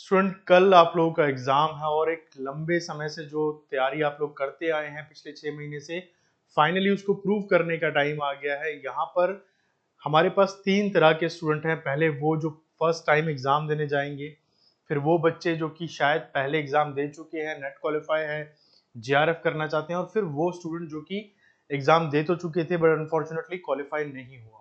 Student, कल आप लोगों का एग्जाम है और एक लंबे समय से जो तैयारी आप लोग करते आए हैं पिछले 6 महीने से, फाइनली उसको प्रूव करने का टाइम आ गया है। यहाँ पर हमारे पास तीन तरह के स्टूडेंट हैं। पहले वो जो फर्स्ट टाइम एग्जाम देने जाएंगे, फिर वो बच्चे जो कि शायद पहले एग्जाम दे चुके हैं, नेट क्वालिफाई है, जेआरएफ करना चाहते हैं, और फिर वो स्टूडेंट जो कि एग्जाम दे तो चुके थे बट अनफॉर्चुनेटली क्वालिफाई नहीं हुआ।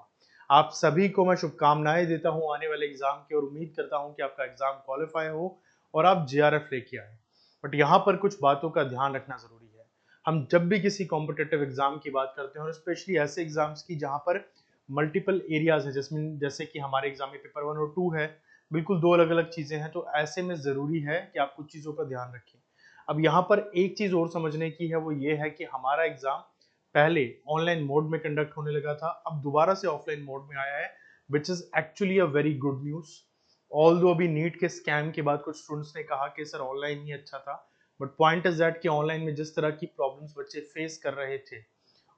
आप सभी को मैं शुभकामनाएं देता हूं आने वाले एग्जाम की, और उम्मीद करता हूं कि आपका एग्जाम क्वालिफाई हो और आप जेआरएफ लेके आए। बट यहाँ पर कुछ बातों का ध्यान रखना जरूरी है। हम जब भी किसी कॉम्पिटेटिव एग्जाम की बात करते हैं, और स्पेशली ऐसे एग्जाम्स की जहाँ पर मल्टीपल एरियाज है, जिसमें जैसे कि हमारे एग्जाम में पेपर 1 और 2 है, बिल्कुल दो अलग अलग चीजें हैं, तो ऐसे में जरूरी है कि आप कुछ चीजों का ध्यान रखें। अब यहाँ पर एक चीज और समझने की है, वो ये है कि हमारा एग्जाम पहले ऑनलाइन मोड में कंडक्ट होने लगा था, अब दोबारा से ऑफलाइन मोड में आया है, which is actually a very good news. Although अभी नीट के स्कैम के बाद कुछ स्टूडेंट्स ने कहा कि सर ऑनलाइन ही अच्छा था, बट पॉइंट इज दैट कि ऑनलाइन में जिस तरह की प्रॉब्लम्स बच्चे फेस कर रहे थे,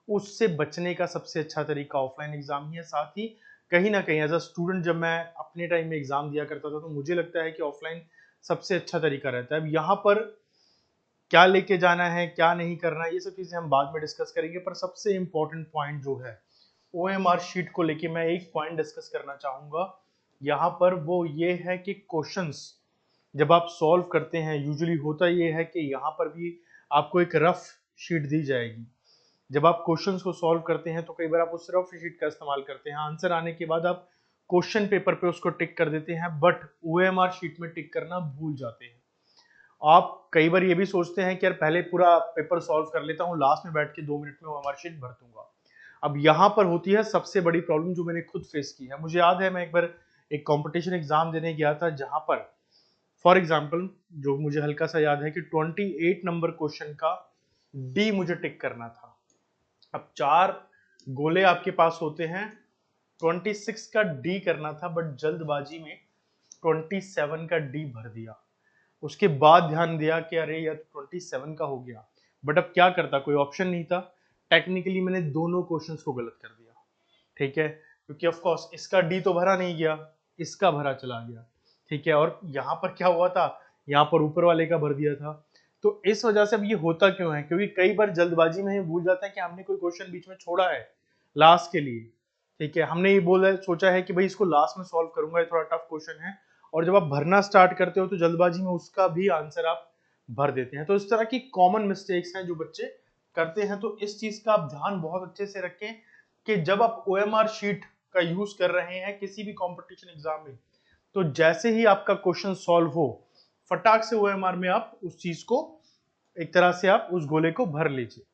उससे बचने का सबसे अच्छा तरीका ऑफलाइन एग्जाम ही है। साथ ही कहीं ना कहीं एज अ स्टूडेंट जब मैं अपने टाइम में एग्जाम दिया करता था, तो मुझे लगता है कि ऑफलाइन सबसे अच्छा तरीका रहता है। अब यहाँ पर क्या लेके जाना है, क्या नहीं करना है, ये सब चीजें हम बाद में डिस्कस करेंगे, पर सबसे इंपॉर्टेंट पॉइंट जो है ओएमआर शीट को लेके मैं एक पॉइंट डिस्कस करना चाहूंगा यहाँ पर। वो ये है कि क्वेश्चंस जब आप सॉल्व करते हैं, यूजुअली होता ये है कि यहाँ पर भी आपको एक रफ शीट दी जाएगी। जब आप क्वेश्चंस को सॉल्व करते हैं तो कई बार आप उस रफ शीट का इस्तेमाल करते हैं, आंसर आने के बाद आप क्वेश्चन पेपर पे उसको टिक कर देते हैं, बट ओएमआर शीट में टिक करना भूल जाते हैं। आप कई बार ये भी सोचते हैं कि यार पहले पूरा पेपर सॉल्व कर लेता हूँ, लास्ट में बैठ के 2 मिनट में ओएमआर शीट भर दूंगा। अब यहाँ पर होती है सबसे बड़ी प्रॉब्लम जो मैंने खुद फेस की है। मुझे याद है मैं एक बार एक कंपटीशन एग्जाम देने गया था, जहां पर फॉर एग्जांपल जो मुझे हल्का सा याद है कि 28 नंबर क्वेश्चन का डी मुझे टिक करना था। अब 4 गोले आपके पास होते हैं, 26 का डी करना था, बट जल्दबाजी में 27 का डी भर दिया। उसके बाद ध्यान दिया कि अरे यार 27 का हो गया, बट अब क्या करता, कोई ऑप्शन नहीं था। टेक्निकली मैंने दोनों क्वेश्चंस को गलत कर दिया, ठीक है, क्योंकि ऑफ कोर्स इसका डी तो भरा नहीं गया, इसका भरा चला गया, ठीक है। और यहाँ पर क्या हुआ था, यहाँ पर ऊपर वाले का भर दिया था। तो इस वजह से अब ये होता क्यों है, क्योंकि कई बार जल्दबाजी में ये भूल जाता है कि हमने कोई क्वेश्चन बीच में छोड़ा है लास्ट के लिए, ठीक है। हमने ये बोला सोचा है कि भाई इसको लास्ट में सॉल्व करूंगा, ये थोड़ा टफ क्वेश्चन है, और जब आप भरना स्टार्ट करते हो तो जल्दबाजी में उसका भी आंसर आप भर देते हैं। तो इस तरह की कॉमन मिस्टेक्स हैं जो बच्चे करते हैं। तो इस चीज का आप ध्यान बहुत अच्छे से रखें कि जब आप ओएमआर शीट का यूज कर रहे हैं किसी भी कंपटीशन एग्जाम में, तो जैसे ही आपका क्वेश्चन सॉल्व हो, फटाक से ओएमआर में आप उस चीज को एक तरह से आप उस गोले को भर लीजिए।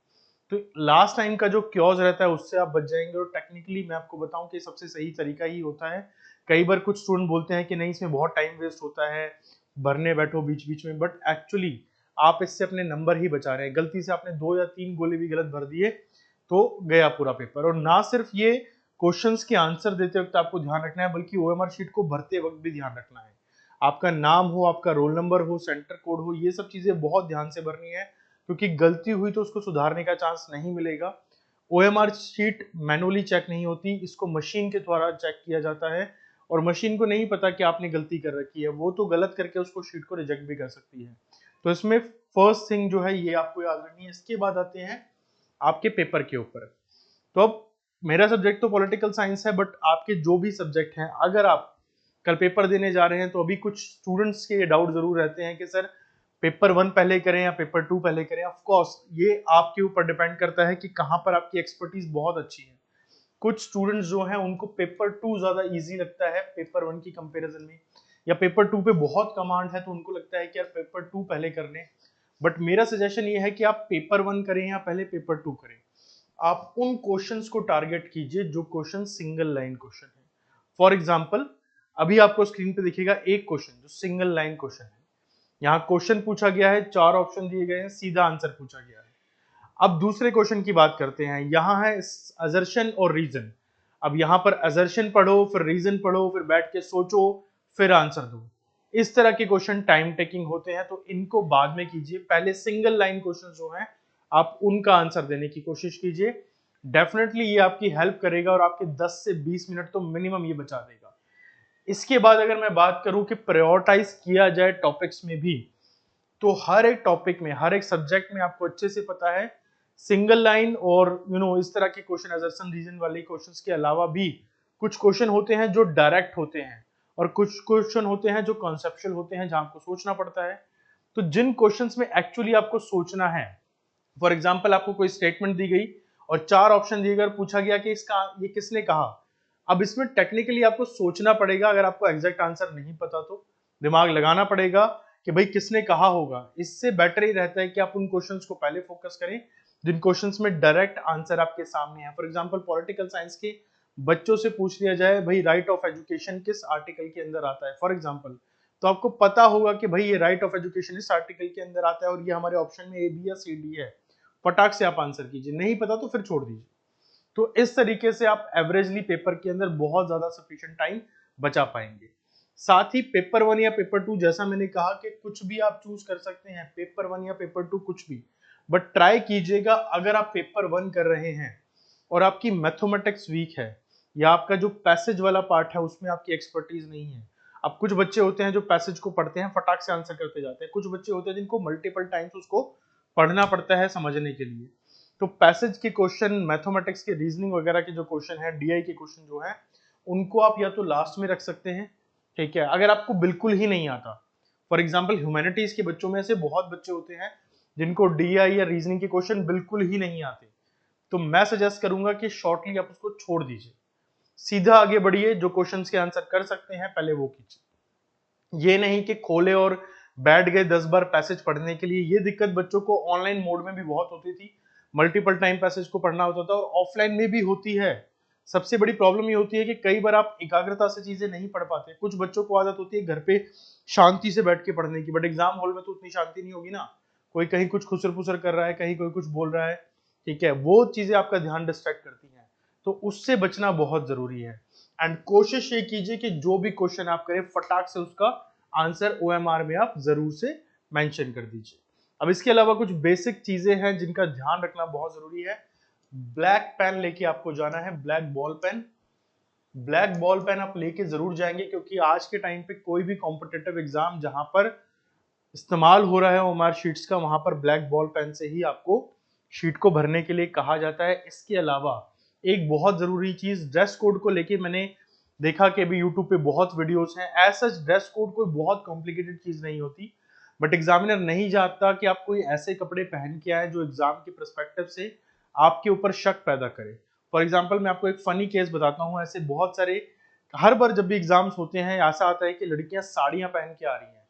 तो लास्ट टाइम का जो क्योज रहता है उससे आप बच जाएंगे। और टेक्निकली मैं आपको बताऊं कि सबसे सही तरीका ही होता है। कई बार कुछ स्टूडेंट बोलते हैं कि नहीं इसमें बहुत टाइम वेस्ट होता है, भरने बैठो बीच बीच में, बट एक्चुअली आप इससे अपने नंबर ही बचा रहे हैं। गलती से आपने 2 या 3 गोले भी गलत भर दिए तो गया पूरा पेपर। और ना सिर्फ ये क्वेश्चंस के आंसर देते वक्त आपको ध्यान रखना है, बल्कि ओएमआर शीट को भरते वक्त भी ध्यान रखना है। आपका नाम हो, आपका रोल नंबर हो, सेंटर कोड हो, ये सब चीजें बहुत ध्यान से भरनी है, क्योंकि गलती हुई तो उसको सुधारने का चांस नहीं मिलेगा। ओएमआर शीट मैनुअली चेक नहीं होती, इसको मशीन के द्वारा चेक किया जाता है, और मशीन को नहीं पता कि आपने गलती कर रखी है, वो तो गलत करके उसको शीट को रिजेक्ट भी कर सकती है। तो इसमें फर्स्ट थिंग जो है ये आपको याद रखनी है। इसके बाद आते हैं आपके पेपर के ऊपर। तो अब मेरा सब्जेक्ट तो पॉलिटिकल साइंस है, बट आपके जो भी सब्जेक्ट हैं, अगर आप कल पेपर देने जा रहे हैं, तो अभी कुछ स्टूडेंट्स के ये डाउट जरूर रहते हैं कि सर पेपर 1 पहले करें या पेपर 2 पहले करें। ऑफ कोर्स ये आपके ऊपर डिपेंड करता है कि कहां पर आपकी एक्सपर्टीज बहुत अच्छी है। कुछ स्टूडेंट्स जो हैं उनको पेपर 2 ज्यादा इजी लगता है पेपर 1 की कंपैरिजन में, या पेपर 2 पे बहुत कमांड है तो उनको लगता है कि यार पेपर 2 पहले कर लें। बट मेरा सजेशन ये है कि आप पेपर 1 करें या पहले पेपर 2 करें, आप उन क्वेश्चंस को टारगेट कीजिए जो क्वेश्चन सिंगल लाइन क्वेश्चन है। फॉर एग्जांपल अभी आपको स्क्रीन पे दिखेगा एक क्वेश्चन जो सिंगल लाइन क्वेश्चन है। यहाँ क्वेश्चन पूछा गया है, 4 ऑप्शन दिए गए हैं, सीधा आंसर पूछा गया है। अब दूसरे क्वेश्चन की बात करते हैं। यहाँ है असर्शन और रीजन। अब यहाँ पर असर्शन पढ़ो, फिर रीजन पढ़ो, फिर बैठ के सोचो, फिर आंसर दो। इस तरह के क्वेश्चन टाइम टेकिंग होते हैं, तो इनको बाद में कीजिए। पहले सिंगल लाइन क्वेश्चन जो हैं आप उनका आंसर देने की कोशिश कीजिए। डेफिनेटली ये आपकी हेल्प करेगा और आपके 10 से 20 मिनट तो मिनिमम ये बचा देगा। इसके बाद अगर मैं बात करूं कि प्रायोरिटाइज किया जाए टॉपिक्स में भी, तो हर एक टॉपिक में, हर एक सब्जेक्ट में आपको अच्छे से पता है सिंगल लाइन और इस तरह के क्वेश्चन, असर्शन रीजन वाले क्वेश्चंस के अलावा भी कुछ क्वेश्चन होते हैं जो डायरेक्ट होते हैं और कुछ क्वेश्चन होते हैं जो कॉन्सेप्चुअल होते हैं जहां आपको सोचना पड़ता है। तो जिन क्वेश्चंस में एक्चुअली आपको सोचना है, फॉर एग्जाम्पल आपको कोई स्टेटमेंट दी गई और 4 ऑप्शन दिए गए और पूछा गया कि इसका ये किसने कहा, अब इसमें टेक्निकली आपको सोचना पड़ेगा। अगर आपको एग्जैक्ट आंसर नहीं पता तो दिमाग लगाना पड़ेगा कि भाई किसने कहा होगा। इससे बेटर ही रहता है कि आप उन क्वेश्चंस को पहले फोकस करें जिन क्वेश्चंस में डायरेक्ट आंसर आपके सामने है। फॉर एग्जांपल पॉलिटिकल साइंस के बच्चों से पूछ लिया जाए भाई राइट ऑफ एजुकेशन किस आर्टिकल के अंदर आता है फॉर एग्जांपल, तो आपको पता होगा कि भाई ये राइट ऑफ एजुकेशन इस आर्टिकल के अंदर आता है और ये हमारे ऑप्शन में ए बी या सी डी है। फटाक से आप आंसर कीजिए, नहीं पता तो फिर छोड़ दीजिए। तो इस तरीके से आप एवरेजली पेपर के अंदर बहुत ज्यादा सफिशिएंट टाइम बचा पाएंगे। साथ ही पेपर 1 या पेपर 2, जैसा मैंने कहा कि कुछ भी आप चूज कर सकते हैं, पेपर 1 या पेपर 2 कुछ भी, बट ट्राई कीजिएगा अगर आप पेपर 1 कर रहे हैं और आपकी मैथमेटिक्स वीक है या आपका जो पैसेज वाला पार्ट है उसमें आपकी एक्सपर्टीज नहीं है। अब कुछ बच्चे होते हैं जो पैसेज को पढ़ते हैं फटाक से आंसर करते जाते हैं, कुछ बच्चे होते हैं जिनको मल्टीपल टाइम्स उसको पढ़ना पड़ता है समझने के लिए। तो पैसेज के क्वेश्चन, मैथमेटिक्स के रीजनिंग वगैरह के जो क्वेश्चन है, डीआई के क्वेश्चन जो है, उनको आप या तो लास्ट में रख सकते हैं, ठीक है, अगर आपको बिल्कुल ही नहीं आता। फॉर एग्जाम्पल ह्यूमैनिटीज के बच्चों में से बहुत बच्चे होते हैं जिनको डीआई या रीजनिंग के क्वेश्चन बिल्कुल ही नहीं आते, तो मैं सजेस्ट करूंगा कि शॉर्टली आप उसको छोड़ दीजिए, सीधा आगे बढ़िए। जो क्वेश्चंस के आंसर कर सकते हैं पहले वो कीजिए। ये नहीं कि खोले और बैठ गए 10 बार पैसेज पढ़ने के लिए। ये दिक्कत बच्चों को ऑनलाइन मोड में भी बहुत होती थी, मल्टीपल टाइम पैसेज को पढ़ना होता था, और ऑफलाइन में भी होती है। सबसे बड़ी प्रॉब्लम ये होती है कि कई बार आप एकाग्रता से चीजें नहीं पढ़ पाते। कुछ बच्चों को आदत होती है घर पे शांति से बैठ के पढ़ने की, बट एग्जाम हॉल में तो उतनी शांति नहीं होगी ना, कोई कहीं कुछ खुसर फुसर कर रहा है, कहीं कोई कुछ बोल रहा है, ठीक है, वो चीजें आपका ध्यान डिस्ट्रैक्ट करती हैं, तो उससे बचना बहुत जरूरी है। एंड कोशिश ये कीजिए कि जो भी क्वेश्चन आप करें फटाक से उसका आंसर ओएमआर में आप जरूर से मेंशन कर दीजिए। अब इसके अलावा कुछ बेसिक चीजें हैं जिनका ध्यान रखना बहुत जरूरी है। ब्लैक पेन लेके आपको जाना है, black ball pen. Black ball pen आप लेके जरूर जाएंगे क्योंकि आज के टाइम पे कोई भी कॉम्पिटिटिव एग्जाम जहां पर इस्तेमाल हो रहा है ओएमआर शीट्स का, वहां पर ब्लैक बॉल पेन से ही आपको शीट को भरने के लिए कहा जाता है। इसके अलावा एक बहुत जरूरी चीज, ड्रेस कोड को लेके मैंने देखा कि अभी यूट्यूब पे बहुत वीडियोस हैं। ऐसा ड्रेस कोड कोई बहुत कॉम्प्लिकेटेड चीज नहीं होती, बट एग्जामिनर नहीं चाहता कि आप कोई ऐसे कपड़े पहन के आए जो एग्जाम के पर्सपेक्टिव से आपके ऊपर शक पैदा करे। फॉर एग्जाम्पल मैं आपको एक फनी केस बताता हूँ। ऐसे बहुत सारे, हर बार जब भी एग्जाम्स होते हैं ऐसा आता है कि लड़कियां साड़ियां पहन के आ रही हैं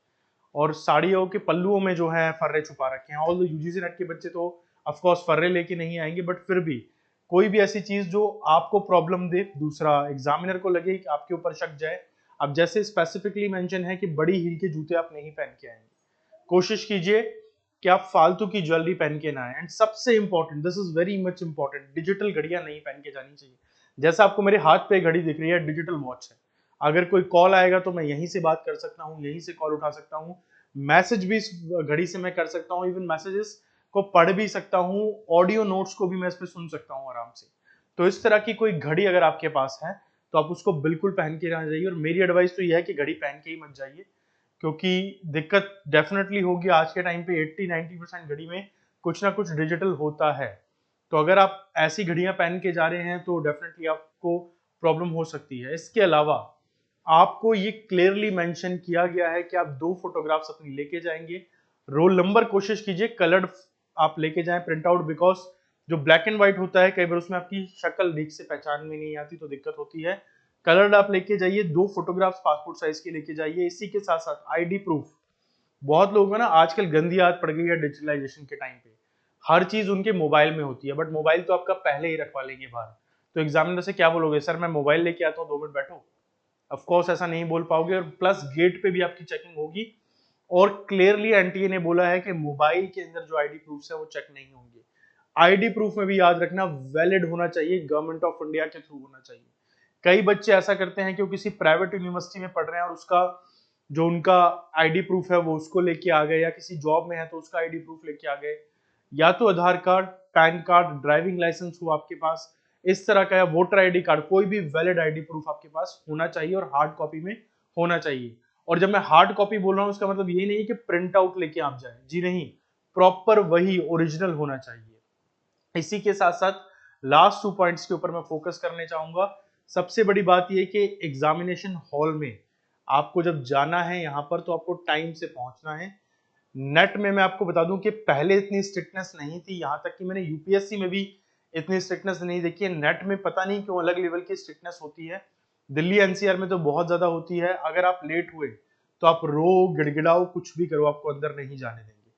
और साड़ियों के पल्लुओं में जो है फर्रे छुपा रखे हैं। ऑल यूजीसी नेट के बच्चे तो ऑफ कोर्स फर्रे लेके नहीं आएंगे, बट फिर भी कोई भी ऐसी चीज जो आपको प्रॉब्लम दे, दूसरा एग्जामिनर को लगे कि आपके ऊपर शक जाए। अब जैसे स्पेसिफिकली मेंशन है कि बड़ी हील के जूते आप नहीं पहन के आएंगे, कोशिश कीजिए कि आप फालतू की ज्वेलरी पहन के ना आए। एंड सबसे important, this is very much important, digital घड़ियां नहीं पहन के जानी चाहिए। जैसा आपको मेरे हाथ पे घड़ी दिख रही है, डिजिटल वॉच है। अगर कोई कॉल आएगा तो मैं यहीं से बात कर सकता हूँ, यहीं से कॉल उठा सकता हूँ, मैसेज भी इस घड़ी से मैं कर सकता हूँ, इवन मैसेजेस को पढ़ भी सकता हूँ, ऑडियो नोट्स को भी मैं इस पे सुन सकता हूँ आराम से। तो इस तरह की कोई घड़ी अगर आपके पास है तो आप उसको बिल्कुल पहन के ना जाइए। और मेरी एडवाइस तो यह है कि घड़ी पहन के ही मत जाइए, क्योंकि दिक्कत डेफिनेटली होगी। आज के टाइम पे 80-90% घड़ी में कुछ ना कुछ डिजिटल होता है। तो अगर आप ऐसी घड़ियां पहन के जा रहे हैं तो डेफिनेटली आपको प्रॉब्लम हो सकती है। इसके अलावा आपको ये क्लियरली मेंशन किया गया है कि आप 2 फोटोग्राफ्स अपनी लेके जाएंगे। रोल नंबर कोशिश कीजिए कलर्ड आप लेके जाएं, प्रिंट आउट, बिकॉज जो ब्लैक एंड व्हाइट होता है कई बार उसमें आपकी शक्ल ठीक से पहचान में नहीं आती तो दिक्कत होती है। कलर्ड आप लेके जाइए, 2 फोटोग्राफ्स पासपोर्ट साइज के लेके जाइए। इसी के साथ साथ आईडी प्रूफ। बहुत लोगों को ना आजकल गंदी आदत पड़ गई है डिजिटलाइजेशन के टाइम पे, हर चीज उनके मोबाइल में होती है, बट मोबाइल तो आपका पहले ही रखवा लेंगे बाहर। तो एग्जामिनर से क्या बोलोगे, सर मैं मोबाइल लेके आता हूँ 2 मिनट बैठो? ऑफ कोर्स ऐसा नहीं बोल पाओगे। और प्लस गेट पे भी आपकी चेकिंग होगी, और क्लियरली एनटीए ने बोला है कि मोबाइल के अंदर जो आईडी प्रूफ है वो चेक नहीं होंगे। आईडी प्रूफ में भी याद रखना वैलिड होना चाहिए, गवर्नमेंट ऑफ इंडिया के थ्रू होना चाहिए। कई बच्चे ऐसा करते हैं कि वो किसी प्राइवेट यूनिवर्सिटी में पढ़ रहे हैं और उसका जो उनका आईडी प्रूफ है वो उसको लेके आ गए, या किसी जॉब में है तो उसका आईडी प्रूफ लेके आ गए। या तो Aadhaar card, PAN card, driving licence हो आपके पास, इस तरह का, या वोटर आईडी कार्ड, कोई भी वैलिड आईडी प्रूफ आपके पास होना चाहिए और हार्ड कॉपी में होना चाहिए। और जब मैं हार्ड कॉपी बोल रहा हूँ उसका मतलब ये नहीं कि प्रिंट आउट लेके आप जाए, जी नहीं, प्रॉपर वही ओरिजिनल होना चाहिए। इसी के साथ साथ लास्ट 2 पॉइंट्स के ऊपर मैं फोकस करने चाहूंगा। सबसे बड़ी बात यह कि एग्जामिनेशन हॉल में आपको जब जाना है यहाँ पर तो आपको टाइम से पहुंचना है। नेट में मैं आपको बता दूं कि पहले इतनी स्ट्रिक्टनेस नहीं थी, यहां तक कि मैंने यूपीएससी में भी इतनी स्ट्रिक्टनेस नहीं देखी है। नेट में पता नहीं क्यों अलग लेवल की स्ट्रिक्टनेस होती है, दिल्ली एनसीआर में तो बहुत ज्यादा होती है। अगर आप लेट हुए तो आप रो गिड़गिड़ाओ कुछ भी करो, आपको अंदर नहीं जाने देंगे।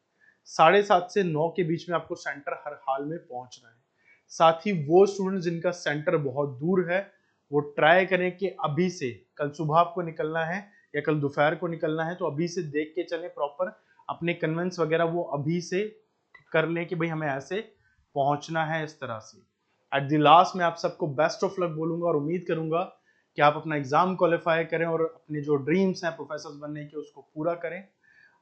7:30 से 9 के बीच में आपको सेंटर हर हाल में पहुंचना है। साथ ही वो स्टूडेंट जिनका सेंटर बहुत दूर है वो ट्राई करें कि अभी से, कल सुबह आपको निकलना है या कल दोपहर को निकलना है तो अभी से देख के चलें, प्रॉपर अपने कन्वेंस वगैरह वो अभी से कर लें कि भाई हमें ऐसे पहुंचना है इस तरह से। एट द लास्ट मैं आप सबको बेस्ट ऑफ लक बोलूंगा और उम्मीद करूंगा कि आप अपना एग्जाम क्वालिफाई करें और अपने जो ड्रीम्स हैं प्रोफेसर बनने के उसको पूरा करें।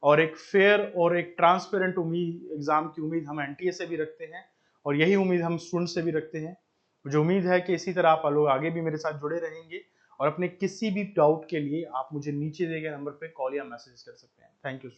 और एक फेयर और एक ट्रांसपेरेंट उम्मीद, एग्जाम की उम्मीद हम एनटीए से भी रखते हैं और यही उम्मीद हम स्टूडेंट से भी रखते हैं। मुझे उम्मीद है कि इसी तरह आप लोग आगे भी मेरे साथ जुड़े रहेंगे और अपने किसी भी डाउट के लिए आप मुझे नीचे दिए गए नंबर पे कॉल या मैसेज कर सकते हैं। Thank you.